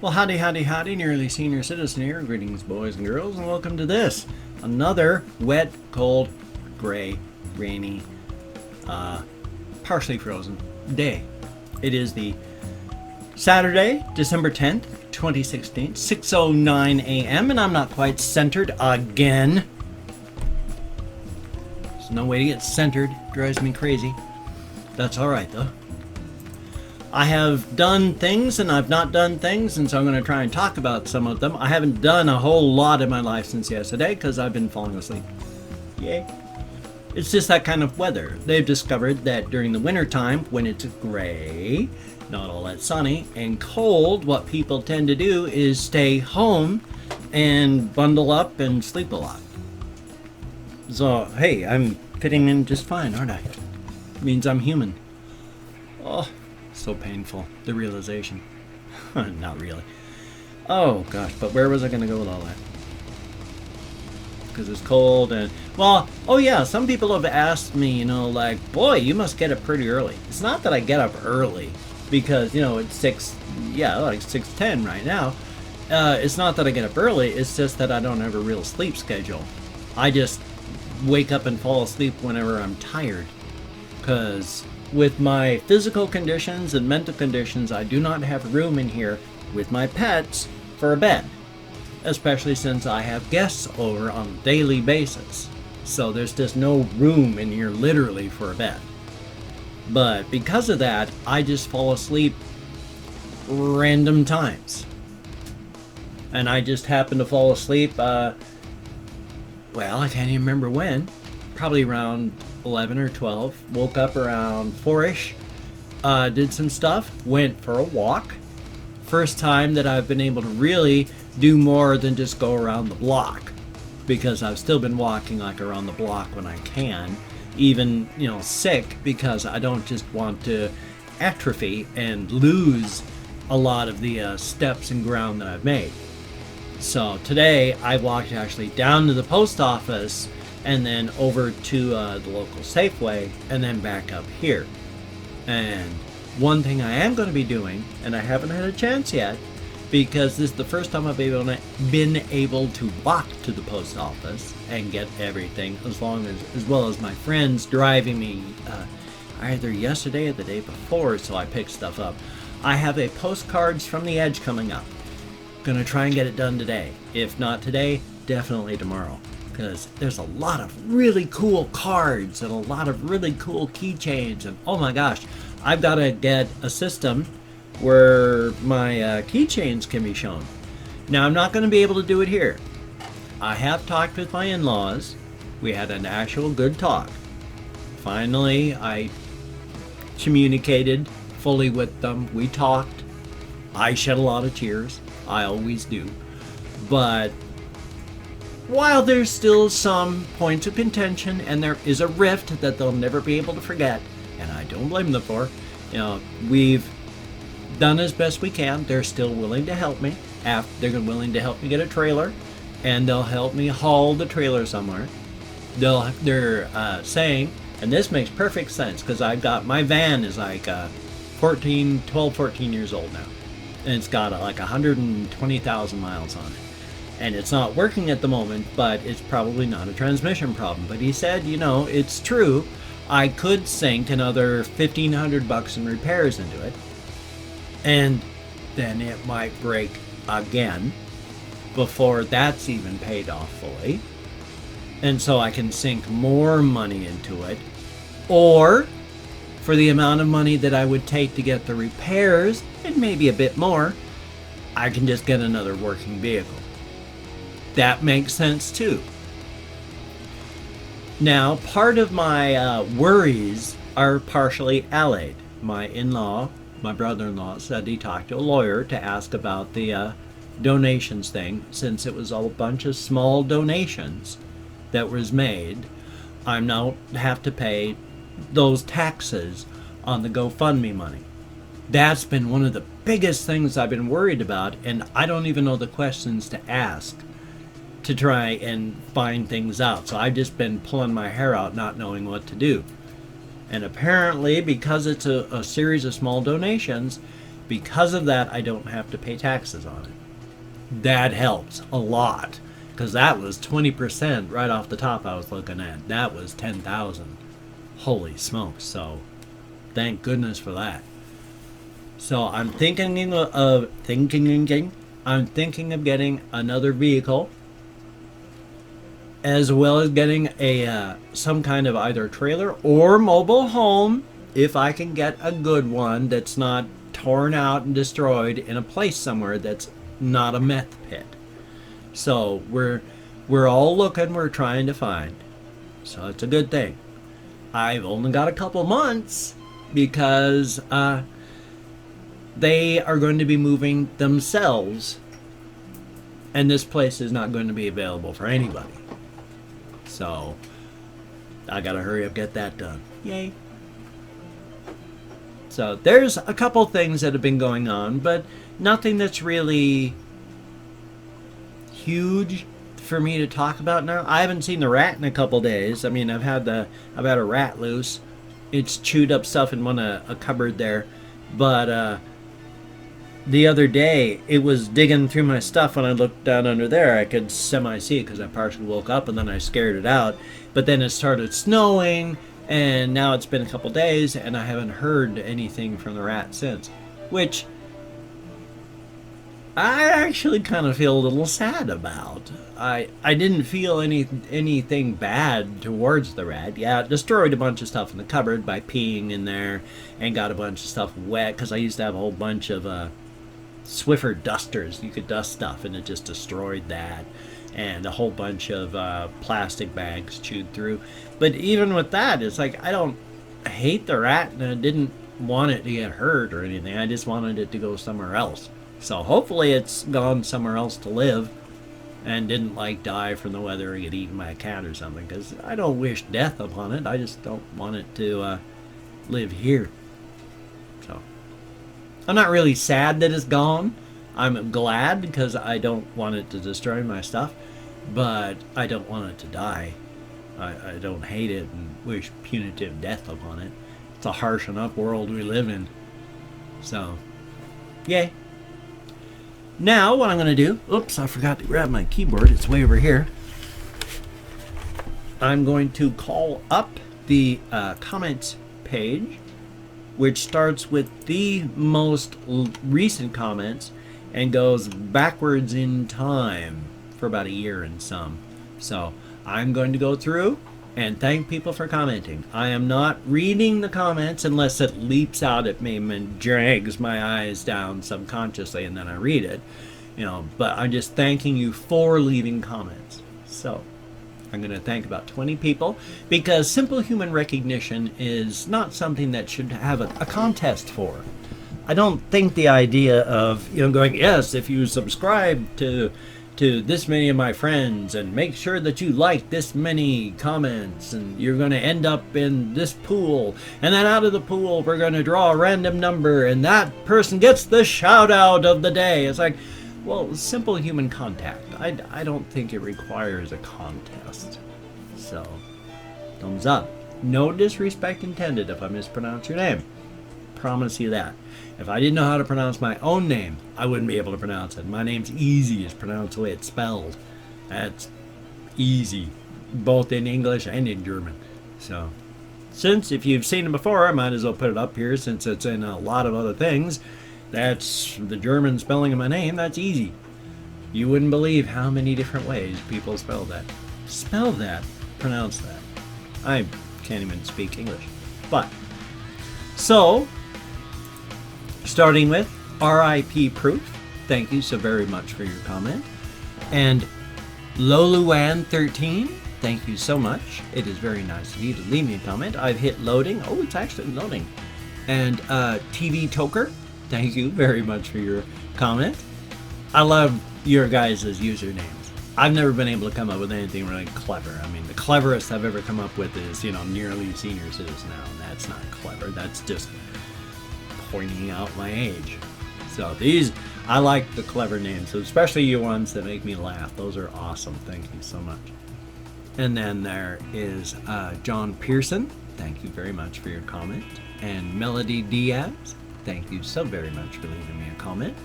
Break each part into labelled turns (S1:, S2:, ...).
S1: Well, howdy, howdy, howdy, nearly senior citizen here. Greetings, boys and girls, and welcome to this. Another wet, cold, gray, rainy, partially frozen day. It is the Saturday, December 10th, 2016, 6:09 a.m., and I'm not quite centered again. There's no way to get centered. Drives me crazy. That's alright, though. I have done things and I've not done things, and so I'm going to try and talk about some of them. I haven't done a whole lot in my life since yesterday because I've been falling asleep. Yay. It's just that kind of weather. They've discovered that during the winter time, when it's gray, not all that sunny, and cold, what people tend to do is stay home and bundle up and sleep a lot. So, hey, I'm fitting in just fine, aren't I? Means I'm human. Oh. So painful, the realization. Not really. Oh gosh, but where was I going to go with all that? Because it's cold and, well, oh yeah, some people have asked me, like, boy, you must get up pretty early. It's not that I get up early, because, it's 6:10 right now. It's not that I get up early, it's just that I don't have a real sleep schedule. I just wake up and fall asleep whenever I'm tired, because with my physical conditions and mental conditions, I do not have room in here with my pets for a bed, especially since I have guests over on a daily basis. So there's just no room in here literally for a bed. But because of that, I just fall asleep random times. And I just happen to fall asleep, I can't even remember when. Probably around 11 or 12, woke up around 4-ish, did some stuff, went for a walk. First time that I've been able to really do more than just go around the block, because I've still been walking like around the block when I can, even, sick, because I don't just want to atrophy and lose a lot of the steps and ground that I've made. So today I walked actually down to the post office and then over to the local Safeway, and then back up here. And one thing I am going to be doing, and I haven't had a chance yet, because this is the first time I've been able to walk to the post office and get everything, as well as my friends driving me either yesterday or the day before, so I picked stuff up. I have a Postcards from the Edge coming up. Gonna try and get it done today. If not today, definitely tomorrow. Because there's a lot of really cool cards and a lot of really cool keychains, and oh my gosh, I've got to get a system where my keychains can be shown. Now, I'm not going to be able to do it here. I have talked with my in-laws. We had an actual good talk. Finally, I communicated fully with them. We talked. I shed a lot of tears. I always do. But while there's still some points of contention and there is a rift that they'll never be able to forget, and I don't blame them for, we've done as best we can. They're still willing to help me. They're willing to help me get a trailer, and they'll help me haul the trailer somewhere. They're saying, and this makes perfect sense, because I've got, my van is like 12, 14 years old now, and it's got like 120,000 miles on it. And it's not working at the moment, but it's probably not a transmission problem. But he said, it's true. I could sink another $1,500 in repairs into it, and then it might break again before that's even paid off fully. And so I can sink more money into it, or for the amount of money that I would take to get the repairs, and maybe a bit more, I can just get another working vehicle. That makes sense too. Now, part of my worries are partially allayed. My in-law, my brother-in-law, said he talked to a lawyer to ask about the donations thing. Since it was a bunch of small donations that was made, I now have to pay those taxes on the GoFundMe money. That's been one of the biggest things I've been worried about, and I don't even know the questions to ask to try and find things out. So I've just been pulling my hair out, not knowing what to do. And apparently, because it's a series of small donations, because of that, I don't have to pay taxes on it. That helps a lot, because that was 20% right off the top I was looking at. That was 10,000. Holy smokes. So thank goodness for that. So I'm thinking of getting another vehicle, as well as getting a some kind of either trailer or mobile home, if I can get a good one that's not torn out and destroyed in a place somewhere that's not a meth pit. So we're all looking, we're trying to find. So it's a good thing. I've only got a couple months because they are going to be moving themselves, and this place is not going to be available for anybody. So I gotta hurry up, get that done. Yay. So there's a couple things that have been going on, but nothing that's really huge for me to talk about now. I haven't seen the rat in a couple days. I mean, I've had a rat loose. It's chewed up stuff in a cupboard there, but the other day it was digging through my stuff. When I looked down under there, I could semi see it because I partially woke up, and then I scared it out. But then it started snowing, and now it's been a couple days, and I haven't heard anything from the rat since, which I actually kind of feel a little sad about. I didn't feel anything bad towards the rat. Yeah, it destroyed a bunch of stuff in the cupboard by peeing in there, and got a bunch of stuff wet, because I used to have a whole bunch of Swiffer dusters. You could dust stuff, and it just destroyed that. And a whole bunch of plastic bags chewed through. But even with that, it's like, I hate the rat, and I didn't want it to get hurt or anything. I just wanted it to go somewhere else. So hopefully it's gone somewhere else to live, and didn't die from the weather or get eaten by a cat or something, because I don't wish death upon it. I just don't want it to live here. So I'm not really sad that it's gone. I'm glad, because I don't want it to destroy my stuff, but I don't want it to die. I don't hate it and wish punitive death upon it. It's a harsh enough world we live in. So, yay. Now, what I'm going to do... Oops, I forgot to grab my keyboard. It's way over here. I'm going to call up the comments page, which starts with the most recent comments and goes backwards in time for about a year and some. So I'm going to go through and thank people for commenting. I am not reading the comments unless it leaps out at me and drags my eyes down subconsciously, and then I read it. But I'm just thanking you for leaving comments. So I'm going to thank about 20 people, because simple human recognition is not something that should have a contest for. I don't think the idea of going, yes, if you subscribe to this many of my friends and make sure that you like this many comments, and you're going to end up in this pool, and then out of the pool we're going to draw a random number, and that person gets the shout out of the day. It's like, well, simple human contact. I don't think it requires a contest. So, thumbs up. No disrespect intended if I mispronounce your name. Promise you that. If I didn't know how to pronounce my own name, I wouldn't be able to pronounce it. My name's easy. It's pronounced the way it's spelled. That's easy, both in English and in German. So, since if you've seen it before, I might as well put it up here, since it's in a lot of other things. That's the German spelling of my name. That's easy. You wouldn't believe how many different ways people spell that. Spell that. Pronounce that. I can't even speak English. But, so... starting with RIP Proof, thank you so very much for your comment. And Loluan13, thank you so much. It is very nice of you to leave me a comment. I've hit loading. Oh, it's actually loading. And TV Toker, thank you very much for your comment. I love your guys' usernames. I've never been able to come up with anything really clever. I mean, the cleverest I've ever come up with is, NearlySeniorCitizen now, and that's not clever. That's just pointing out my age. So these, I like the clever names, especially your ones that make me laugh. Those are awesome. Thank you so much. And then there is John Pearson. Thank you very much for your comment. And Melody Diaz. thank you so very much for leaving me a comment.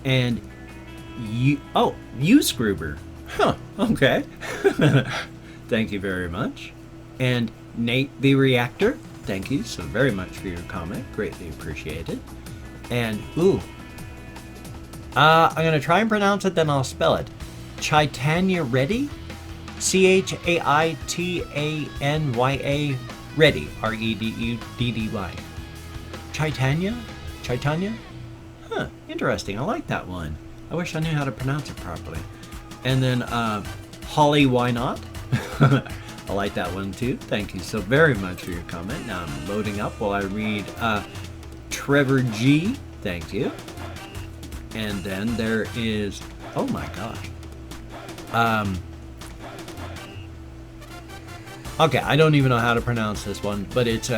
S1: And you Scroober. Huh, okay. Thank you very much. And Nate the Reactor, thank you so very much for your comment. Greatly appreciated. And, I'm going to try and pronounce it, then I'll spell it. Chaitanya Reddy? Chaitanya? Reddy. Reddy. Chaitanya? Chaitanya? Huh, interesting. I like that one. I wish I knew how to pronounce it properly. And then, Holly, why not? I like that one too. Thank you so very much for your comment. Now I'm loading up while I read Trevor G. Thank you. And then there is, oh my gosh. Okay, I don't even know how to pronounce this one, but it's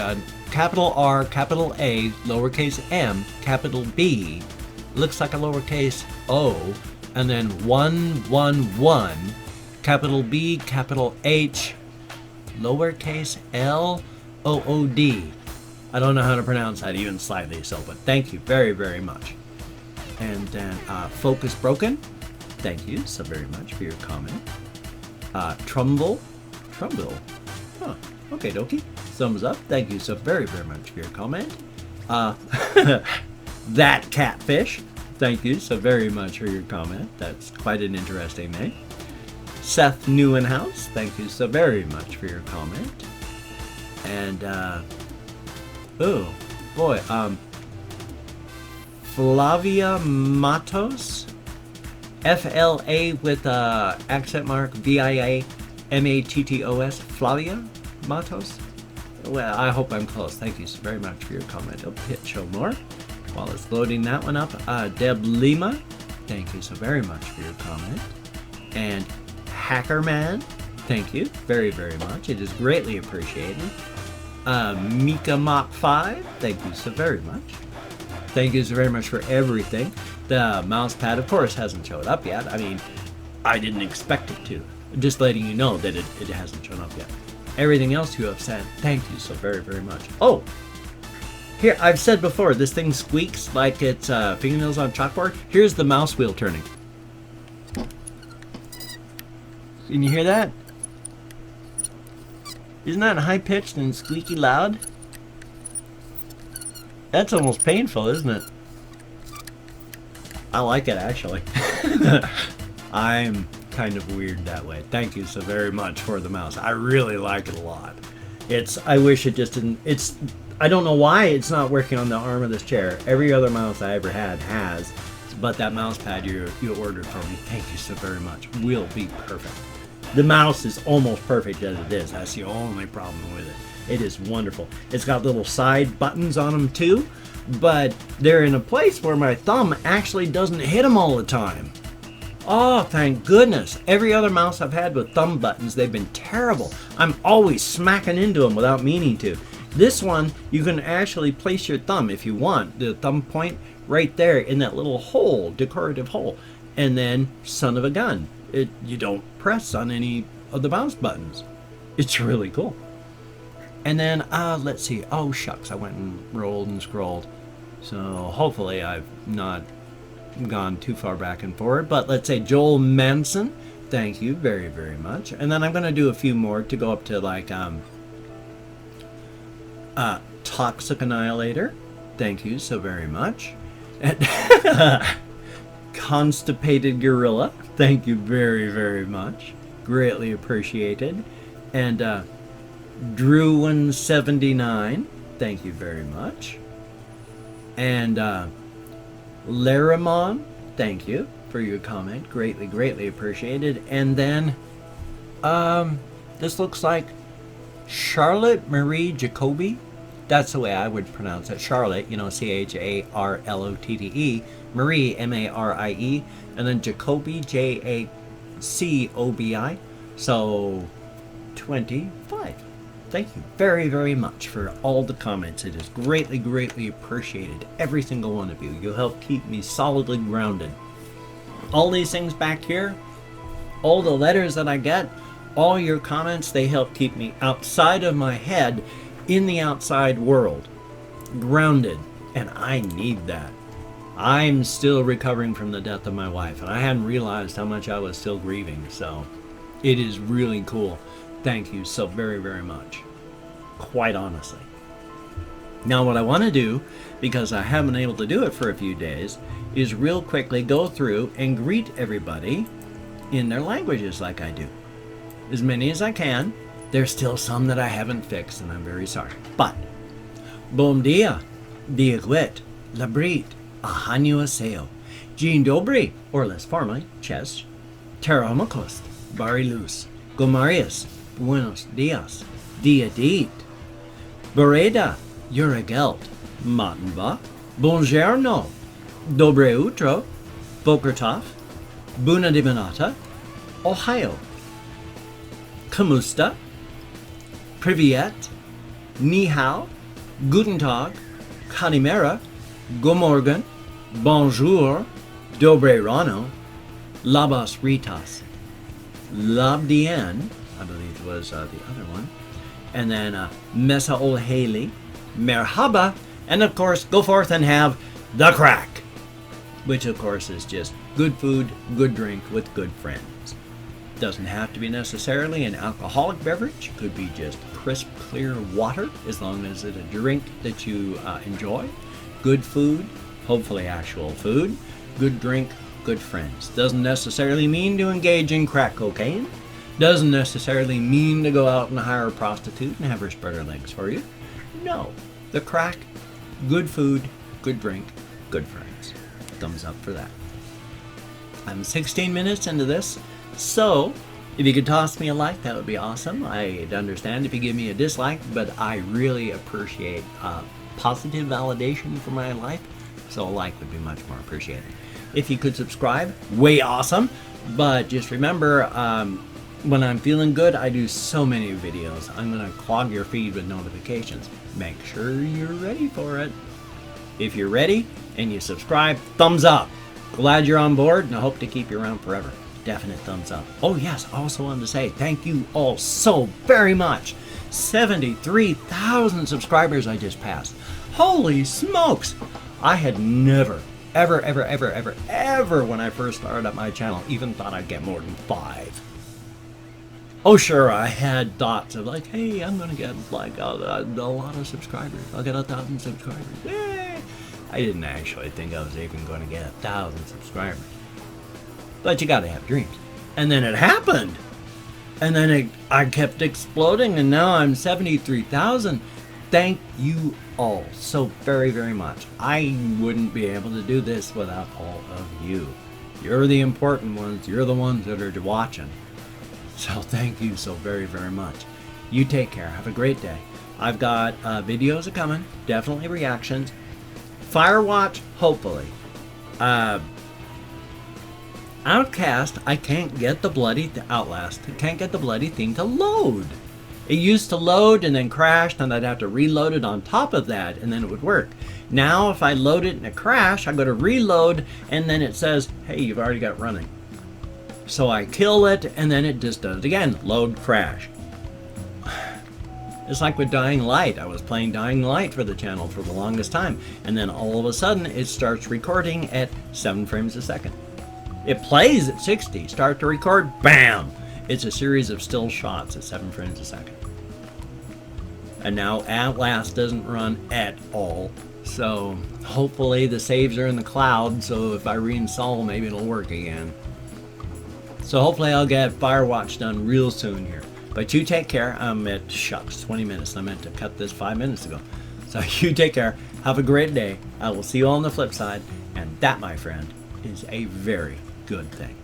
S1: capital R, capital A, lowercase m, capital B, looks like a lowercase o, and then 111, capital B, capital H, lowercase L, OOD. I don't know how to pronounce that even slightly, so, but thank you very, very much. And then Focus Broken, thank you so very much for your comment. Trumbull, huh, okay dokie, thumbs up, thank you so very, very much for your comment. That Catfish, thank you so very much for your comment, that's quite an interesting name. Seth Newenhouse, thank you so very much for your comment. And, oh, boy, Flavia Matos, FLA with accent mark, VIA-MATTOS, Flavia Matos. Well, I hope I'm close. Thank you so very much for your comment. I'll hit show more while it's loading that one up. Deb Lima, thank you so very much for your comment. And Hackerman, thank you very, very much. It is greatly appreciated. Mika Mop 5, thank you so very much. Thank you so very much for everything. The mouse pad, of course, hasn't showed up yet. I mean, I didn't expect it to. Just letting you know that it hasn't shown up yet. Everything else you have said, thank you so very, very much. Oh, here, I've said before, this thing squeaks like it's fingernails on chalkboard. Here's the mouse wheel turning. Can you hear that? Isn't that high-pitched and squeaky loud? That's almost painful, isn't it? I like it, actually. I'm kind of weird that way. Thank you so very much for the mouse. I really like it a lot. I wish it just didn't, I don't know why it's not working on the arm of this chair. Every other mouse I ever had has, but that mouse pad you ordered for me, thank you so very much, will be perfect. The mouse is almost perfect as it is. That's the only problem with it. It is wonderful. It's got little side buttons on them too, but they're in a place where my thumb actually doesn't hit them all the time. Oh, thank goodness. Every other mouse I've had with thumb buttons, they've been terrible. I'm always smacking into them without meaning to. This one, you can actually place your thumb if you want, the thumb point right there in that little hole, decorative hole, and then son of a gun. You don't press on any of the mouse buttons. It's really cool. And then, let's see. Oh, shucks. I went and rolled and scrolled. So hopefully I've not gone too far back and forward. But let's say Joel Manson. Thank you very, very much. And then I'm going to do a few more to go up to like Toxic Annihilator. Thank you so very much. And Constipated Gorilla. Thank you very, very much. Greatly appreciated. And Drewin79. Thank you very much. And Laramon. Thank you for your comment. Greatly, greatly appreciated. And then this looks like Charlotte Marie Jacoby. That's the way I would pronounce it. Charlotte, you know, Charlotte. Marie, Marie. And then Jacoby, Jacobi. So 25. Thank you very, very much for all the comments. It is greatly, greatly appreciated. Every single one of you. You help keep me solidly grounded. All these things back here, all the letters that I get, all your comments, they help keep me outside of my head in the outside world. Grounded. And I need that. I'm still recovering from the death of my wife, and I hadn't realized how much I was still grieving, so it is really cool. Thank you so very, very much. Quite honestly. Now what I want to do, because I haven't been able to do it for a few days, is real quickly go through and greet everybody in their languages like I do. As many as I can. There's still some that I haven't fixed, and I'm very sorry. But, Bom Dia, Dia Gwit, Labrit, Ahanyuaseo, Dzień Dobry, or less formally, Cześć, Terahomakost, Barilus, Gomarius, Buenos Dias, Dia Dit, Bereda, Juragelt, Matenba, Buongiorno, Dobre Utro, Bokertov, Buna Divinata, Ohio, Kamusta, Privyet, Ni Hao, Guten Tag, Kalimera, Gomorgan, Bonjour, Dobre Rano, Labas Ritas, Labdien, I believe was the other one, and then Mesa Ol Haley, Merhaba, and of course go forth and have the crack, which of course is just good food, good drink with good friends. Doesn't have to be necessarily an alcoholic beverage. Could be just crisp, clear water, as long as it's a drink that you enjoy. Good food, hopefully actual food. Good drink, good friends. Doesn't necessarily mean to engage in crack cocaine. Doesn't necessarily mean to go out and hire a prostitute and have her spread her legs for you. No. The crack, good food, good drink, good friends. Thumbs up for that. I'm 16 minutes into this. So, if you could toss me a like, that would be awesome. I'd understand if you give me a dislike, but I really appreciate positive validation for my life, so a like would be much more appreciated. If you could subscribe, way awesome. But just remember, when I'm feeling good, I do so many videos. I'm going to clog your feed with notifications. Make sure you're ready for it. If you're ready and you subscribe, thumbs up. Glad you're on board, and I hope to keep you around forever. Definite thumbs up. Oh yes, I also wanted to say thank you all so very much. 73,000 subscribers I just passed. Holy smokes! I had never, ever, when I first started up my channel, even thought I'd get more than 5. Oh sure, I had thoughts of like, hey, I'm gonna get like a lot of subscribers. I'll get 1,000 subscribers. Yay! I didn't actually think I was even going to get 1,000 subscribers. But you gotta have dreams. And then it happened. And then I kept exploding, and now I'm 73,000. Thank you all so very, very much. I wouldn't be able to do this without all of you. You're the important ones. You're the ones that are watching. So thank you so very, very much. You take care. Have a great day. I've got videos coming. Definitely reactions. Firewatch, hopefully. Outcast, I can't get the bloody Outlast. I can't get the bloody thing to load. It used to load and then crashed, and I'd have to reload it on top of that, and then it would work. Now, if I load it in a crash, I go to reload, and then it says, hey, you've already got it running. So I kill it, and then it just does it again. Load, crash. It's like with Dying Light. I was playing Dying Light for the channel for the longest time, and then all of a sudden, it starts recording at 7 frames a second. It plays at 60, start to record, bam! It's a series of still shots at 7 frames a second. And now Outlast doesn't run at all. So hopefully the saves are in the cloud, so if I reinstall, maybe it'll work again. So hopefully I'll get Firewatch done real soon here. But you take care. I'm at, 20 minutes. I meant to cut this 5 minutes ago. So you take care. Have a great day. I will see you all on the flip side. And that, my friend, is a very good thing.